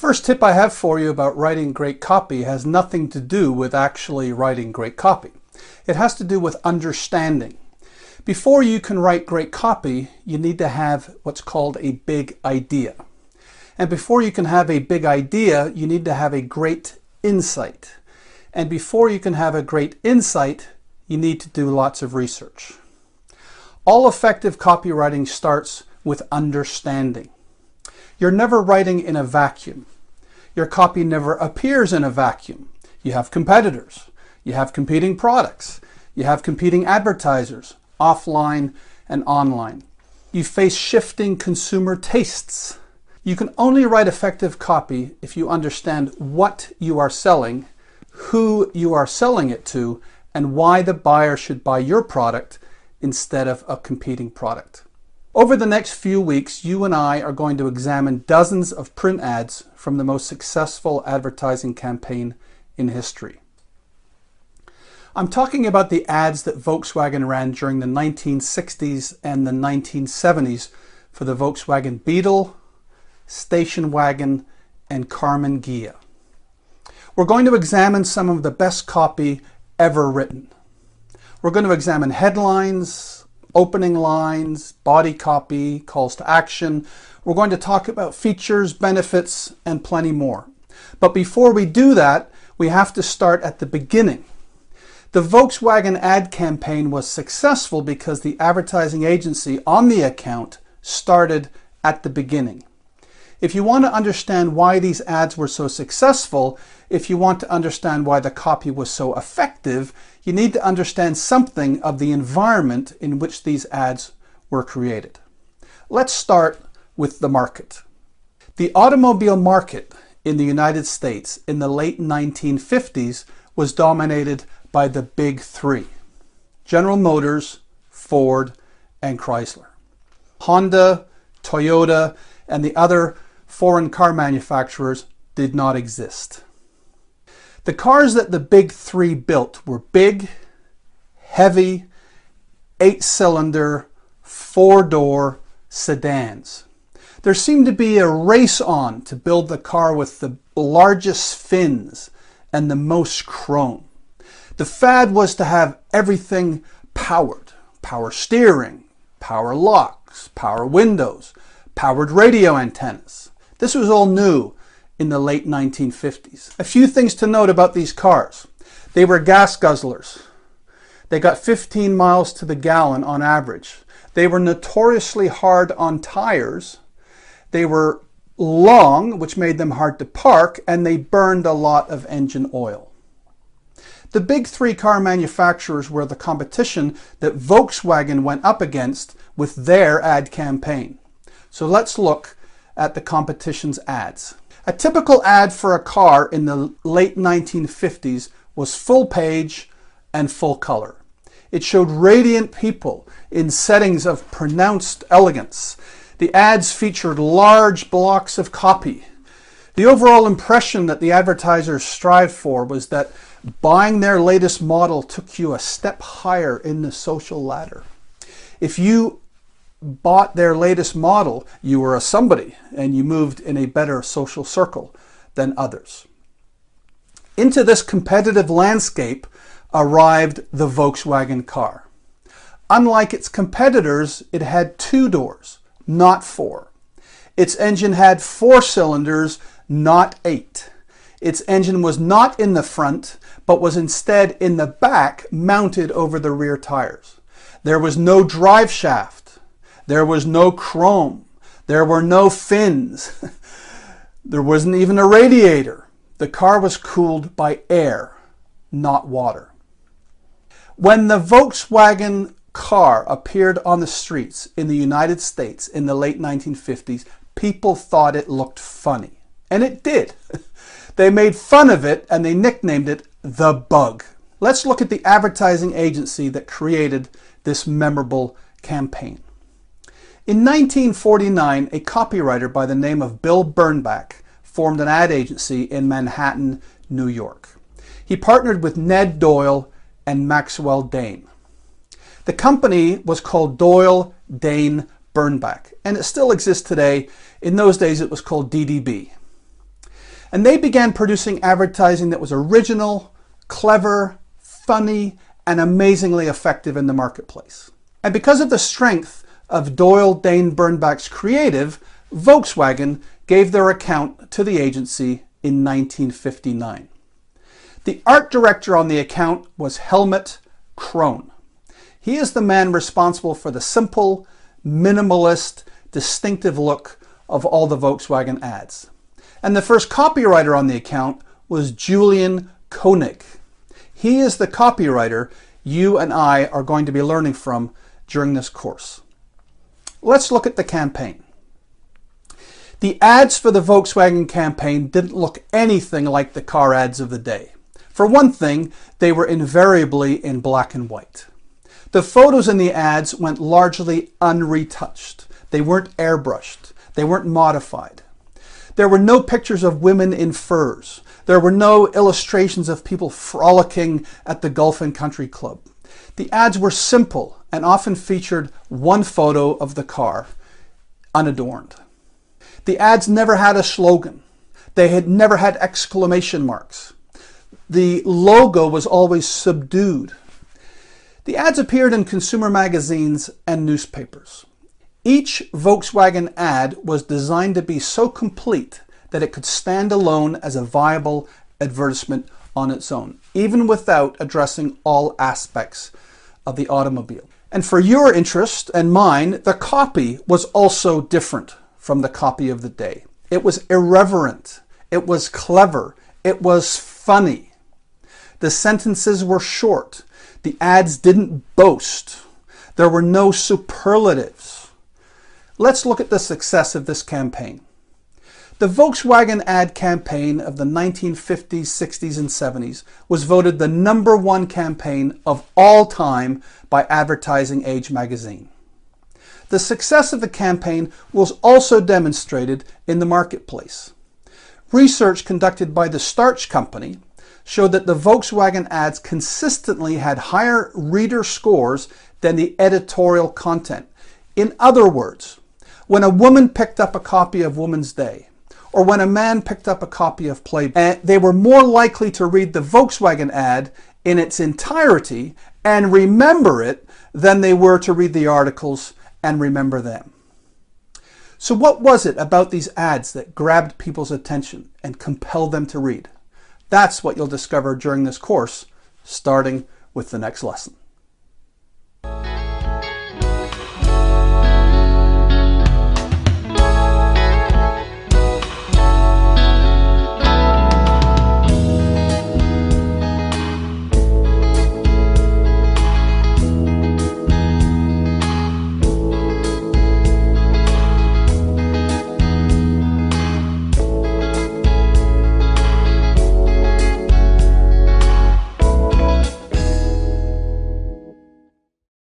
first tip I have for you about writing great copy has nothing to do with actually writing great copy. It has to do with understanding. Before you can write great copy, you need to have what's called a big idea. And before you can have a big idea, you need to have a great insight. And before you can have a great insight, you need to do lots of research. All effective copywriting starts with understanding. You're never writing in a vacuum. Your copy never appears in a vacuum. You have competitors. You have competing products. You have competing advertisers, offline and online. You face shifting consumer tastes. You can only write effective copy if you understand what you are selling, who you are selling it to, and why the buyer should buy your product instead of a competing product. Over the next few weeks, you and I are going to examine dozens of print ads from the most successful advertising campaign in history. I'm talking about the ads that Volkswagen ran during the 1960s and the 1970s for the Volkswagen Beetle, station wagon, and Karmann Ghia. We're going to examine some of the best copy ever written. We're going to examine headlines, opening lines, body copy, calls to action. We're going to talk about features, benefits, and plenty more. But before we do that, we have to start at the beginning. The Volkswagen ad campaign was successful because the advertising agency on the account started at the beginning. If you want to understand why these ads were so successful, if you want to understand why the copy was so effective, you need to understand something of the environment in which these ads were created. Let's start with the market. The automobile market in the United States in the late 1950s was dominated by the big three: General Motors, Ford, and Chrysler. Honda, Toyota, and the other foreign car manufacturers did not exist. The cars that the big three built were big, heavy, 8-cylinder, 4-door sedans. There seemed to be a race on to build the car with the largest fins and the most chrome. The fad was to have everything powered: power steering, power locks, power windows, powered radio antennas. This was all new in the late 1950s. A few things to note about these cars. They were gas guzzlers. They got 15 miles to the gallon on average. They were notoriously hard on tires. They were long, which made them hard to park, and they burned a lot of engine oil. The big three car manufacturers were the competition that Volkswagen went up against with their ad campaign. So let's look at the competition's ads. A typical ad for a car in the late 1950s was full page and full color. It showed radiant people in settings of pronounced elegance. The ads featured large blocks of copy. The overall impression that the advertisers strived for was that buying their latest model took you a step higher in the social ladder. If you bought their latest model, you were a somebody and you moved in a better social circle than others. Into this competitive landscape arrived the Volkswagen car. Unlike its competitors, it had 2 doors, not 4. Its engine had 4 cylinders, not 8. Its engine was not in the front, but was instead in the back, mounted over the rear tires. There was no drive shaft. There was no chrome. There were no fins. There wasn't even a radiator. The car was cooled by air, not water. When the Volkswagen car appeared on the streets in the United States in the late 1950s, people thought it looked funny. And it did. They made fun of it and they nicknamed it the Bug. Let's look at the advertising agency that created this memorable campaign. In 1949, a copywriter by the name of Bill Bernbach formed an ad agency in Manhattan, New York. He partnered with Ned Doyle and Maxwell Dane. The company was called Doyle, Dane, Bernbach, and it still exists today. In those days, it was called DDB. And they began producing advertising that was original, clever, funny, and amazingly effective in the marketplace. And because of the strength of Doyle Dane Bernbach's creative, Volkswagen gave their account to the agency in 1959. The art director on the account was Helmut Krohn. He is the man responsible for the simple, minimalist, distinctive look of all the Volkswagen ads. And the first copywriter on the account was Julian Koenig. He is the copywriter you and I are going to be learning from during this course. Let's look at the campaign. The ads for the Volkswagen campaign didn't look anything like the car ads of the day. For one thing, they were invariably in black and white. The photos in the ads went largely unretouched. They weren't airbrushed. They weren't modified. There were no pictures of women in furs. There were no illustrations of people frolicking at the Golf and Country Club. The ads were simple and often featured one photo of the car, unadorned. The ads never had a slogan. They had never had exclamation marks. The logo was always subdued. The ads appeared in consumer magazines and newspapers. Each Volkswagen ad was designed to be so complete that it could stand alone as a viable advertisement on its own, even without addressing all aspects of the automobile. And for your interest and mine, the copy was also different from the copy of the day. It was irreverent. It was clever. It was funny. The sentences were short. The ads didn't boast. There were no superlatives. Let's look at the success of this campaign. The Volkswagen ad campaign of the 1950s, 60s, and 70s was voted the #1 campaign of all time by Advertising Age magazine. The success of the campaign was also demonstrated in the marketplace. Research conducted by the Starch Company showed that the Volkswagen ads consistently had higher reader scores than the editorial content. In other words, when a woman picked up a copy of Woman's Day, or when a man picked up a copy of Playboy, they were more likely to read the Volkswagen ad in its entirety and remember it than they were to read the articles and remember them. So what was it about these ads that grabbed people's attention and compelled them to read? That's what you'll discover during this course, starting with the next lesson.